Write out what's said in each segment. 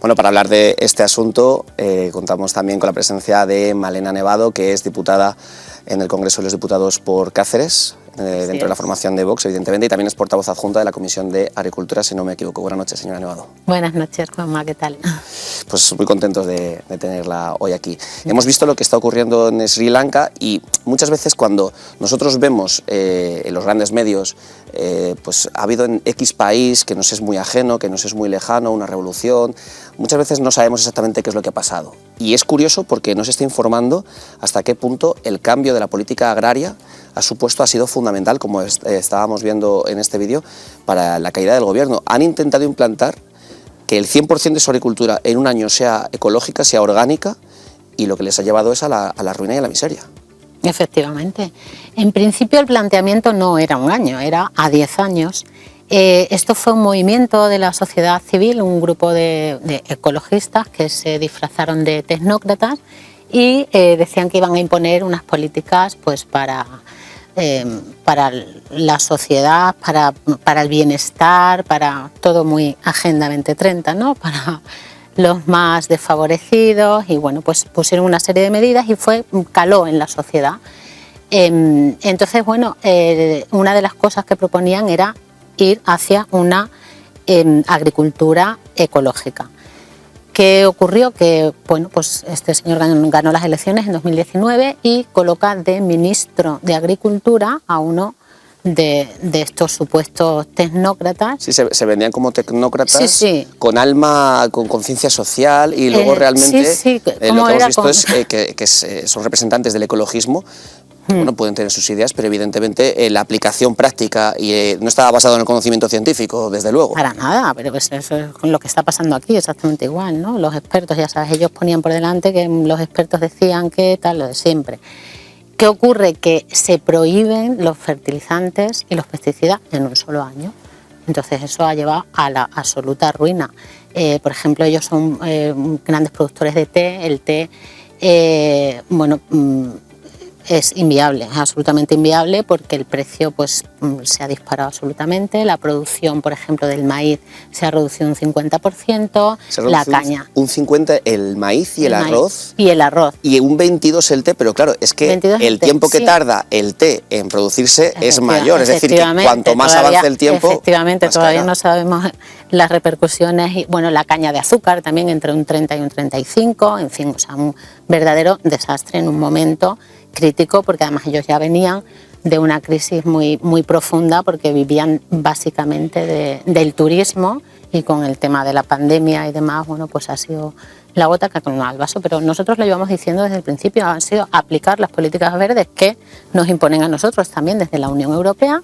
Bueno, para hablar de este asunto contamos también con la presencia de Malena Nevado, que es diputada en el Congreso de los Diputados por Cáceres, dentro de la formación de Vox, evidentemente, y también es portavoz adjunta de la Comisión de Agricultura, si no me equivoco. Buenas noches, señora Nevado. Buenas noches, Juanma, ¿qué tal? Pues muy contentos de tenerla hoy aquí. Hemos visto lo que está ocurriendo en Sri Lanka y muchas veces cuando nosotros vemos en los grandes medios, pues ha habido en X país que nos es muy ajeno, que nos es muy lejano, una revolución, muchas veces no sabemos exactamente qué es lo que ha pasado. Y es curioso porque no se está informando hasta qué punto el cambio de la política agraria ha sido fundamental, como estábamos viendo en este vídeo, para la caída del gobierno. Han intentado implantar que el 100% de su agricultura en un año sea ecológica, sea orgánica, y lo que les ha llevado es a la ruina y a la miseria. Efectivamente. En principio el planteamiento no era un año, era a 10 años. Esto fue un movimiento de la sociedad civil, un grupo de ecologistas que se disfrazaron de tecnócratas y decían que iban a imponer unas políticas pues, para la sociedad, para el bienestar, para todo muy Agenda 2030, ¿no? Para los más desfavorecidos, y bueno, pues pusieron una serie de medidas y caló en la sociedad. Entonces, bueno, una de las cosas que proponían era ir hacia una agricultura ecológica. ¿Qué ocurrió? Que bueno, pues este señor ganó las elecciones en 2019 y coloca de ministro de Agricultura a uno de estos supuestos tecnócratas. Sí, se vendían como tecnócratas, sí, sí, con alma, con conciencia social, y luego realmente sí, lo que hemos visto es que son representantes del ecologismo. Bueno, pueden tener sus ideas, pero evidentemente la aplicación práctica no estaba basado en el conocimiento científico, desde luego. Para nada, pero pues eso es lo que está pasando aquí, exactamente igual, ¿no? Los expertos, ya sabes, ellos ponían por delante que los expertos decían que tal, lo de siempre. ¿Qué ocurre? Que se prohíben los fertilizantes y los pesticidas en un solo año. Entonces eso ha llevado a la absoluta ruina. Por ejemplo, ellos son grandes productores de té. El té, es inviable, es absolutamente inviable porque el precio pues, se ha disparado absolutamente. La producción, por ejemplo, del maíz se ha reducido un 50%, la caña. Un 50% el maíz y el arroz. Y el arroz. Y un 22% el té, pero claro, es que el tiempo que tarda el té en producirse es mayor, es decir, que cuanto más avance el tiempo... Efectivamente, todavía no sabemos las repercusiones, y bueno, la caña de azúcar también entre un 30 y un 35, en fin, o sea, un verdadero desastre en un momento crítico, porque además ellos ya venían de una crisis muy, muy profunda, porque vivían básicamente del turismo, y con el tema de la pandemia y demás, bueno, pues ha sido la gota que ha colmado el vaso. Pero nosotros lo llevamos diciendo desde el principio, han sido aplicar las políticas verdes que nos imponen a nosotros también desde la Unión Europea.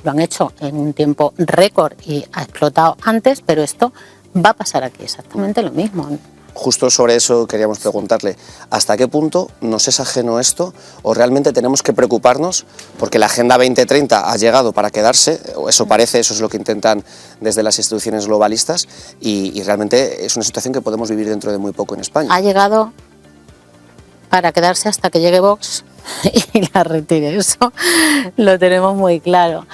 Lo han hecho en un tiempo récord y ha explotado antes, pero esto va a pasar aquí exactamente lo mismo. Justo sobre eso queríamos preguntarle, ¿hasta qué punto nos es ajeno esto o realmente tenemos que preocuparnos porque la Agenda 2030 ha llegado para quedarse, o eso parece, eso es lo que intentan desde las instituciones globalistas, y realmente es una situación que podemos vivir dentro de muy poco en España? Ha llegado para quedarse hasta que llegue Vox y la retire, eso lo tenemos muy claro.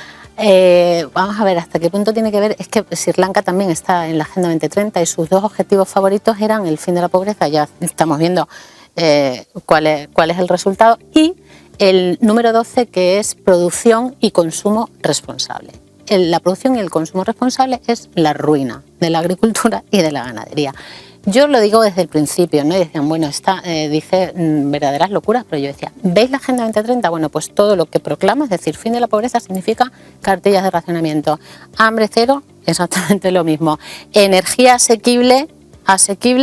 Vamos a ver hasta qué punto tiene que ver. Es que Sri Lanka también está en la Agenda 2030 y sus dos objetivos favoritos eran el fin de la pobreza, ya estamos viendo cuál es el resultado, y el número 12, que es producción y consumo responsable. La producción y el consumo responsable es la ruina de la agricultura y de la ganadería. Yo lo digo desde el principio, ¿no? Y decían, bueno, dice verdaderas locuras, pero yo decía, ¿veis la Agenda 2030? Bueno, pues todo lo que proclama, es decir, fin de la pobreza, significa cartillas de racionamiento. Hambre cero, exactamente lo mismo. Energía asequible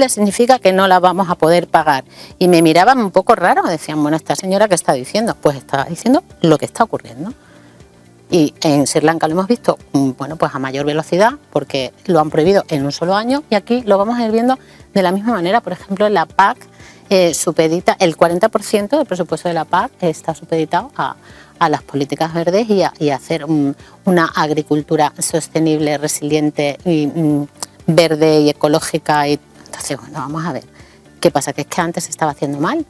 significa que no la vamos a poder pagar. Y me miraban un poco raro, decían, bueno, ¿esta señora qué está diciendo? Pues está diciendo lo que está ocurriendo. Y en Sri Lanka lo hemos visto, bueno, pues a mayor velocidad, porque lo han prohibido en un solo año, y aquí lo vamos a ir viendo de la misma manera. Por ejemplo, la PAC supedita, el 40% del presupuesto de la PAC está supeditado a las políticas verdes y a hacer una agricultura sostenible, resiliente, y verde y ecológica. Entonces, bueno, vamos a ver, ¿qué pasa? Que es que antes se estaba haciendo mal.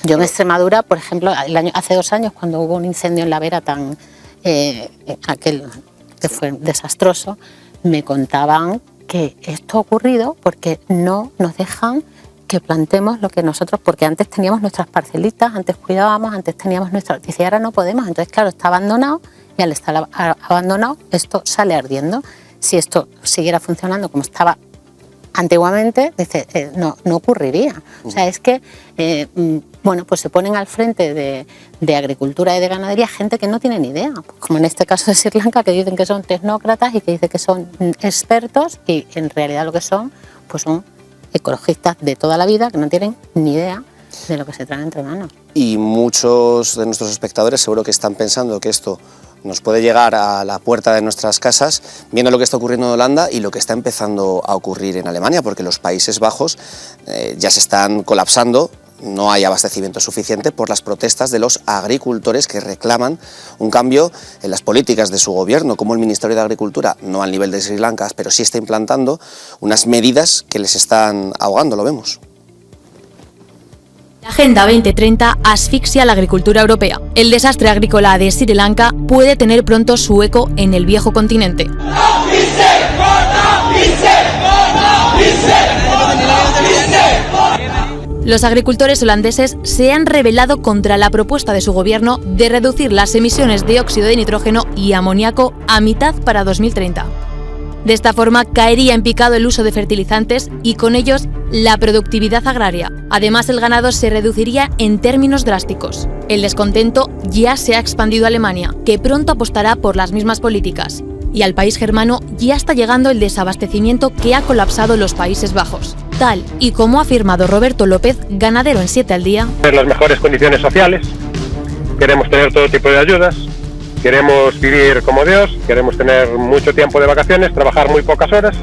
Yo en Extremadura, por ejemplo, hace 2 años, cuando hubo un incendio en La Vera aquel que fue desastroso, me contaban que esto ha ocurrido porque no nos dejan que plantemos lo que nosotros, porque antes teníamos nuestras parcelitas, antes cuidábamos, antes teníamos nuestras... Dice, ahora no podemos, entonces claro, está abandonado y al estar abandonado esto sale ardiendo. Si esto siguiera funcionando como estaba antiguamente, dice, no ocurriría. O sea, es que, bueno, pues se ponen al frente de agricultura y de ganadería gente que no tiene ni idea, como en este caso de Sri Lanka, que dicen que son tecnócratas y que dicen que son expertos y en realidad lo que son, pues son ecologistas de toda la vida que no tienen ni idea de lo que se traen entre manos. Y muchos de nuestros espectadores seguro que están pensando que esto nos puede llegar a la puerta de nuestras casas viendo lo que está ocurriendo en Holanda y lo que está empezando a ocurrir en Alemania, porque los Países Bajos ya se están colapsando, no hay abastecimiento suficiente por las protestas de los agricultores que reclaman un cambio en las políticas de su gobierno, como el Ministerio de Agricultura, no al nivel de Sri Lanka, pero sí está implantando unas medidas que les están ahogando, lo vemos. La Agenda 2030 asfixia a la agricultura europea. El desastre agrícola de Sri Lanka puede tener pronto su eco en el viejo continente. Los agricultores holandeses se han rebelado contra la propuesta de su gobierno de reducir las emisiones de óxido de nitrógeno y amoníaco a mitad para 2030. De esta forma caería en picado el uso de fertilizantes y con ellos la productividad agraria. Además, el ganado se reduciría en términos drásticos. El descontento ya se ha expandido a Alemania, que pronto apostará por las mismas políticas. Y al país germano ya está llegando el desabastecimiento que ha colapsado los Países Bajos. Tal y como ha afirmado Roberto López, ganadero en 7 al día. En las mejores condiciones sociales, queremos tener todo tipo de ayudas. Queremos vivir como Dios, queremos tener mucho tiempo de vacaciones, trabajar muy pocas horas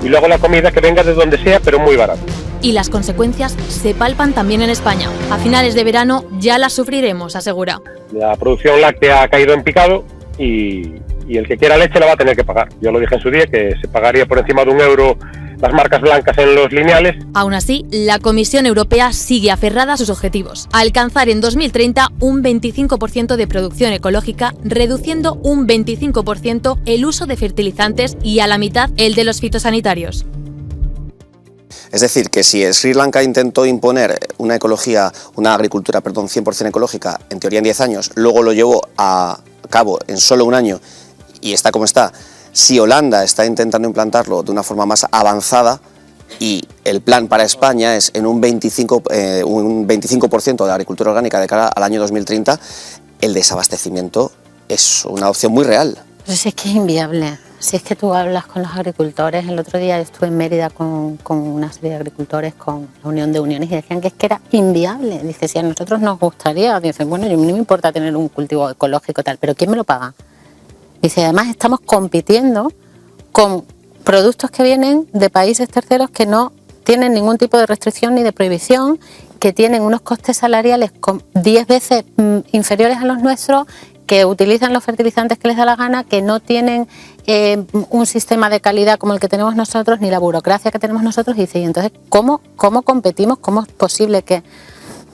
y luego la comida que venga de donde sea, pero muy barata. Y las consecuencias se palpan también en España. A finales de verano ya las sufriremos, asegura. La producción láctea ha caído en picado y el que quiera leche la va a tener que pagar. Yo lo dije en su día que se pagaría por encima de €1 las marcas blancas en los lineales. Aún así, la Comisión Europea sigue aferrada a sus objetivos. Alcanzar en 2030 un 25% de producción ecológica, reduciendo un 25% el uso de fertilizantes y a la mitad el de los fitosanitarios. Es decir, que si Sri Lanka intentó imponer una agricultura 100% ecológica, en teoría en 10 años, luego lo llevó a cabo en solo un año y está como está, si Holanda está intentando implantarlo de una forma más avanzada y el plan para España es en un 25% de agricultura orgánica de cara al año 2030, el desabastecimiento es una opción muy real. Pues es que es inviable. Si es que tú hablas con los agricultores, el otro día estuve en Mérida con una serie de agricultores, con la Unión de Uniones, y decían que es que era inviable. Dice, si a nosotros nos gustaría, dice, bueno, a mí no me importa tener un cultivo ecológico tal, pero ¿quién me lo paga? Dice, además estamos compitiendo con productos que vienen de países terceros que no tienen ningún tipo de restricción ni de prohibición, que tienen unos costes salariales 10 veces inferiores a los nuestros, que utilizan los fertilizantes que les da la gana, que no tienen un sistema de calidad como el que tenemos nosotros, ni la burocracia que tenemos nosotros. Y dice, y entonces, ¿cómo competimos? ¿Cómo es posible que...?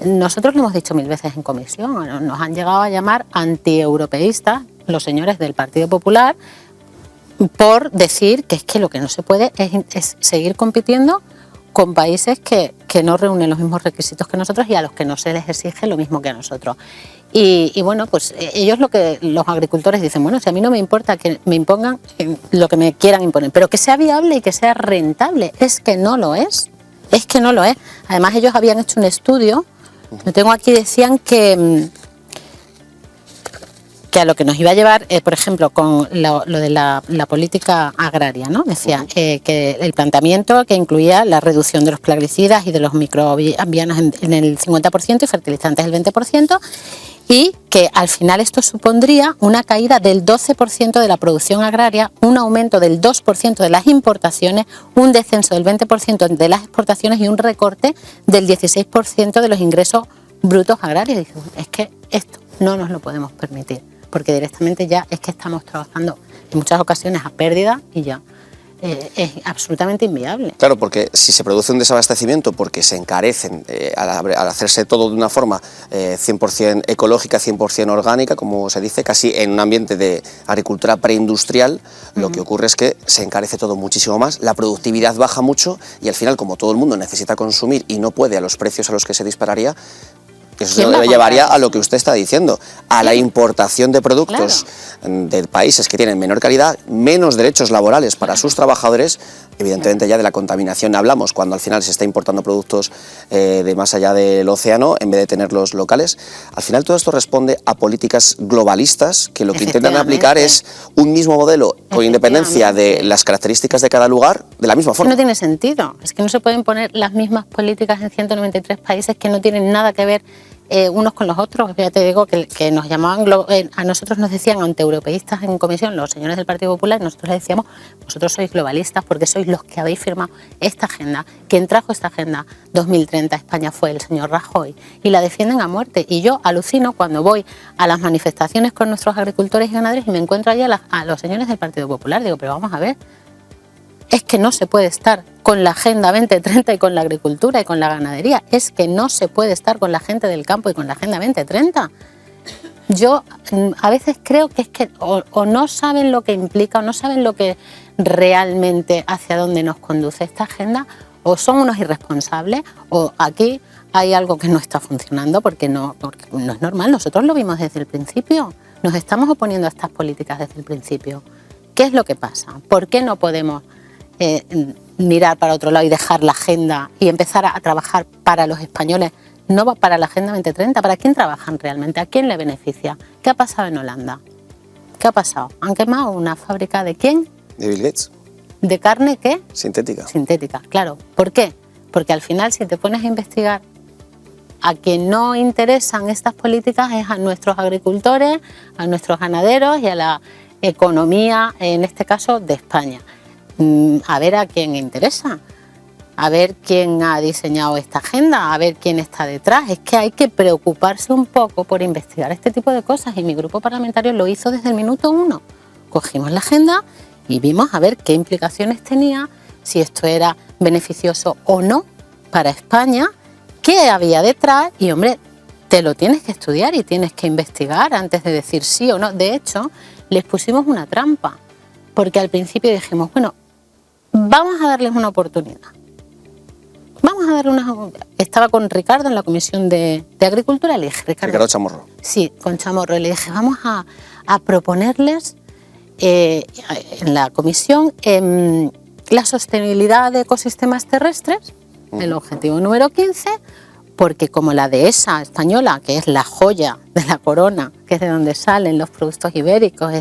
Nosotros lo hemos dicho 1000 veces en comisión, nos han llegado a llamar antieuropeístas los señores del Partido Popular por decir que es que lo que no se puede es seguir compitiendo con países que no reúnen los mismos requisitos que nosotros y a los que no se les exige lo mismo que a nosotros. Y bueno, pues ellos los agricultores dicen, bueno, si a mí no me importa que me impongan lo que me quieran imponer, pero que sea viable y que sea rentable, es que no lo es. Además ellos habían hecho un estudio, lo tengo aquí, decían que a lo que nos iba a llevar, por ejemplo, con lo de la política agraria, ¿no? Decía que el planteamiento que incluía la reducción de los plaguicidas y de los microbianos en el 50% y fertilizantes el 20%, y que al final esto supondría una caída del 12% de la producción agraria, un aumento del 2% de las importaciones, un descenso del 20% de las exportaciones y un recorte del 16% de los ingresos brutos agrarios. Y dice, es que esto no nos lo podemos permitir, porque directamente ya es que estamos trabajando en muchas ocasiones a pérdida y ya es absolutamente inviable. Claro, porque si se produce un desabastecimiento porque se encarecen al hacerse todo de una forma 100% ecológica, 100% orgánica, como se dice, casi en un ambiente de agricultura preindustrial, lo que ocurre es que se encarece todo muchísimo más, la productividad baja mucho y al final, como todo el mundo necesita consumir y no puede a los precios a los que se dispararía, eso llevaría a lo que usted está diciendo, a la importación de productos de países que tienen menor calidad, menos derechos laborales para sus trabajadores. Evidentemente ya de la contaminación hablamos cuando al final se está importando productos de más allá del océano en vez de tenerlos locales. Al final todo esto responde a políticas globalistas que lo que intentan aplicar es un mismo modelo con independencia de las características de cada lugar de la misma forma. No tiene sentido, es que no se pueden poner las mismas políticas en 193 países que no tienen nada que ver unos con los otros. Ya te digo que nos llamaban, a nosotros nos decían antieuropeístas en comisión los señores del Partido Popular, y nosotros les decíamos, vosotros sois globalistas porque sois los que habéis firmado esta agenda. Quien trajo esta agenda 2030 a España fue el señor Rajoy y la defienden a muerte. Y yo alucino cuando voy a las manifestaciones con nuestros agricultores y ganaderos y me encuentro allí a los señores del Partido Popular. Digo, pero vamos a ver, es que no se puede estar con la Agenda 2030 y con la agricultura y con la ganadería. Es que no se puede estar con la gente del campo y con la Agenda 2030. Yo a veces creo que es que o no saben lo que implica o no saben lo que realmente hacia dónde nos conduce esta agenda, o son unos irresponsables, o aquí hay algo que no está funcionando porque no es normal. Nosotros lo vimos desde el principio. Nos estamos oponiendo a estas políticas desde el principio. ¿Qué es lo que pasa? ¿Por qué no podemos mirar para otro lado y dejar la agenda y empezar a trabajar para los españoles, no para la Agenda 2030? ¿Para quién trabajan realmente? ¿A quién le beneficia? ¿Qué ha pasado en Holanda? ¿Qué ha pasado? ¿Han quemado una fábrica de quién? De Bill Gates. ¿De carne qué? Sintética. Sintética, claro. ¿Por qué? Porque al final, si te pones a investigar, a quien no interesan estas políticas es a nuestros agricultores, a nuestros ganaderos y a la economía, en este caso, de España. A ver a quién interesa, a ver quién ha diseñado esta agenda, a ver quién está detrás. Es que hay que preocuparse un poco por investigar este tipo de cosas y mi grupo parlamentario lo hizo desde el minuto 1. Cogimos la agenda y vimos a ver qué implicaciones tenía, si esto era beneficioso o no para España, qué había detrás y, hombre, te lo tienes que estudiar y tienes que investigar antes de decir sí o no. De hecho, les pusimos una trampa, porque al principio dijimos, bueno, vamos a darles una oportunidad. Estaba con Ricardo en la Comisión de Agricultura, le dije, Ricardo Chamorro. Sí, con Chamorro, le dije, vamos a proponerles en la comisión la sostenibilidad de ecosistemas terrestres, el objetivo número 15, porque como la dehesa española, que es la joya de la corona, que es de donde salen los productos ibéricos,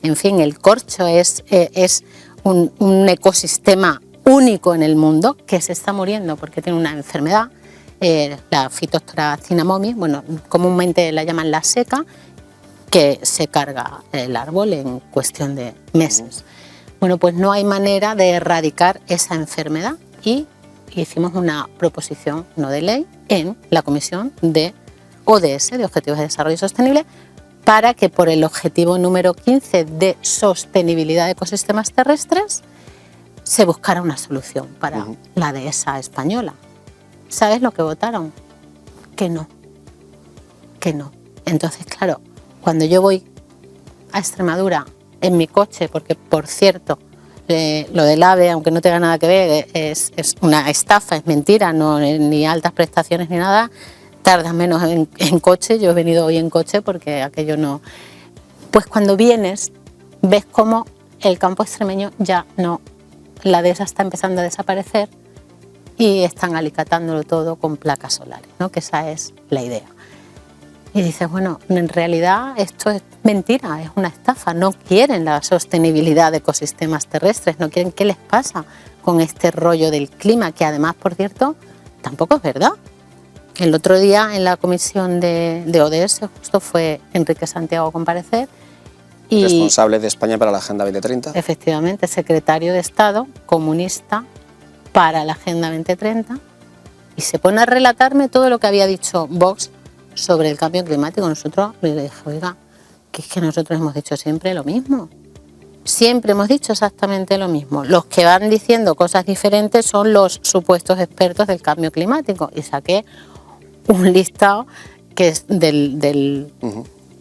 en fin, el corcho es un ecosistema único en el mundo que se está muriendo porque tiene una enfermedad, la Phytophthora cinnamomi, bueno, comúnmente la llaman la seca, que se carga el árbol en cuestión de meses. Bueno, pues no hay manera de erradicar esa enfermedad y hicimos una proposición no de ley en la Comisión de ODS, de Objetivos de Desarrollo Sostenible, para que por el objetivo número 15 de sostenibilidad de ecosistemas terrestres se buscara una solución para la dehesa española. ¿Sabes lo que votaron? Que no. Entonces, claro, cuando yo voy a Extremadura en mi coche, porque por cierto, lo del AVE, aunque no tenga nada que ver, es una estafa, es mentira, no ni altas prestaciones ni nada, tardas menos en coche. Yo he venido hoy en coche porque aquello no... Pues cuando vienes, ves cómo el campo extremeño ya no... La dehesa está empezando a desaparecer y están alicatándolo todo con placas solares, ¿no? Que esa es la idea. Y dices, bueno, en realidad esto es mentira, es una estafa. No quieren la sostenibilidad de ecosistemas terrestres, no quieren. ¿Qué les pasa con este rollo del clima? Que además, por cierto, tampoco es verdad. El otro día en la comisión de ODS justo fue Enrique Santiago a comparecer. Y, responsable de España para la Agenda 2030. Efectivamente, secretario de Estado comunista para la Agenda 2030. Y se pone a relatarme todo lo que había dicho Vox sobre el cambio climático. Nosotros le dije, oiga, que es que nosotros hemos dicho siempre lo mismo. siempre hemos dicho exactamente lo mismo. Los que van diciendo cosas diferentes son los supuestos expertos del cambio climático. Y saqué un listado que es del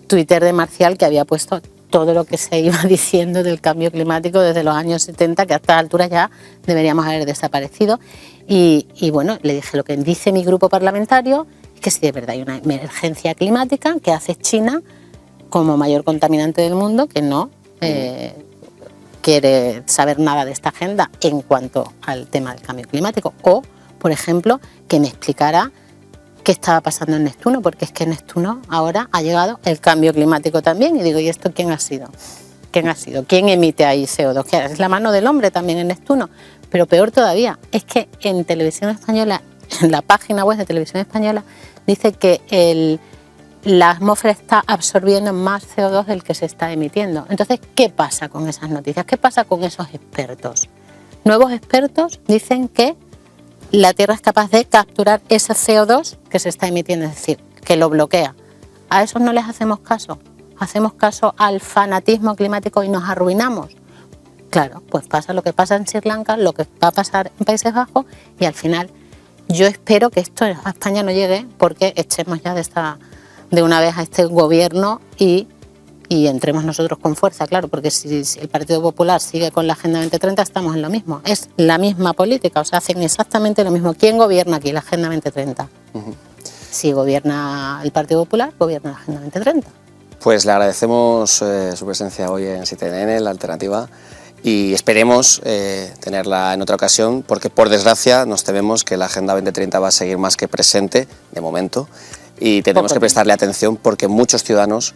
Twitter de Marcial, que había puesto todo lo que se iba diciendo del cambio climático desde los años 70, que a estas alturas ya deberíamos haber desaparecido. Y bueno, le dije, lo que dice mi grupo parlamentario es que si de verdad hay una emergencia climática, que hace China como mayor contaminante del mundo, que no quiere saber nada de esta agenda en cuanto al tema del cambio climático. O, por ejemplo, que me explicara qué estaba pasando en Neptuno, porque es que en Neptuno ahora ha llegado el cambio climático también. Y digo, ¿y esto quién ha sido? ¿Quién ha sido? ¿Quién emite ahí CO2? ¿Qué es la mano del hombre también en Neptuno? Pero peor todavía, es que en Televisión Española, en la página web de Televisión Española, dice que la atmósfera está absorbiendo más CO2 del que se está emitiendo. Entonces, ¿qué pasa con esas noticias? ¿Qué pasa con esos expertos? Nuevos expertos dicen que la Tierra es capaz de capturar ese CO2 que se está emitiendo, es decir, que lo bloquea. A esos no les hacemos caso. Hacemos caso al fanatismo climático y nos arruinamos. Claro, pues pasa lo que pasa en Sri Lanka, lo que va a pasar en Países Bajos, y al final yo espero que esto a España no llegue, porque echemos ya de una vez a este gobierno y entremos nosotros con fuerza, claro, porque si el Partido Popular sigue con la Agenda 2030 estamos en lo mismo. Es la misma política, o sea, hacen exactamente lo mismo. ¿Quién gobierna aquí la Agenda 2030? Si gobierna el Partido Popular, gobierna la Agenda 2030. Pues le agradecemos su presencia hoy en 7NN, la alternativa, y esperemos tenerla en otra ocasión, porque por desgracia nos tememos que la Agenda 2030 va a seguir más que presente, de momento, y tenemos que prestarle atención porque muchos ciudadanos,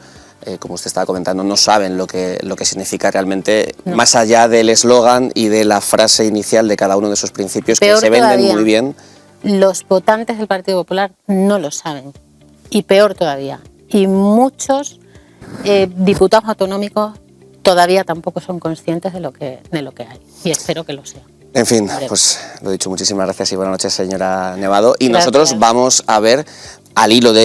como usted estaba comentando, no saben lo que significa realmente, más allá del eslogan y de la frase inicial de cada uno de esos principios. Peor que se venden todavía, muy bien. Los votantes del Partido Popular no lo saben, y peor todavía, y muchos diputados autonómicos todavía tampoco son conscientes de lo que hay, y espero que lo sean. En fin, pues lo dicho, muchísimas gracias y buenas noches, señora Nevado. Y gracias. Nosotros vamos a ver, al hilo de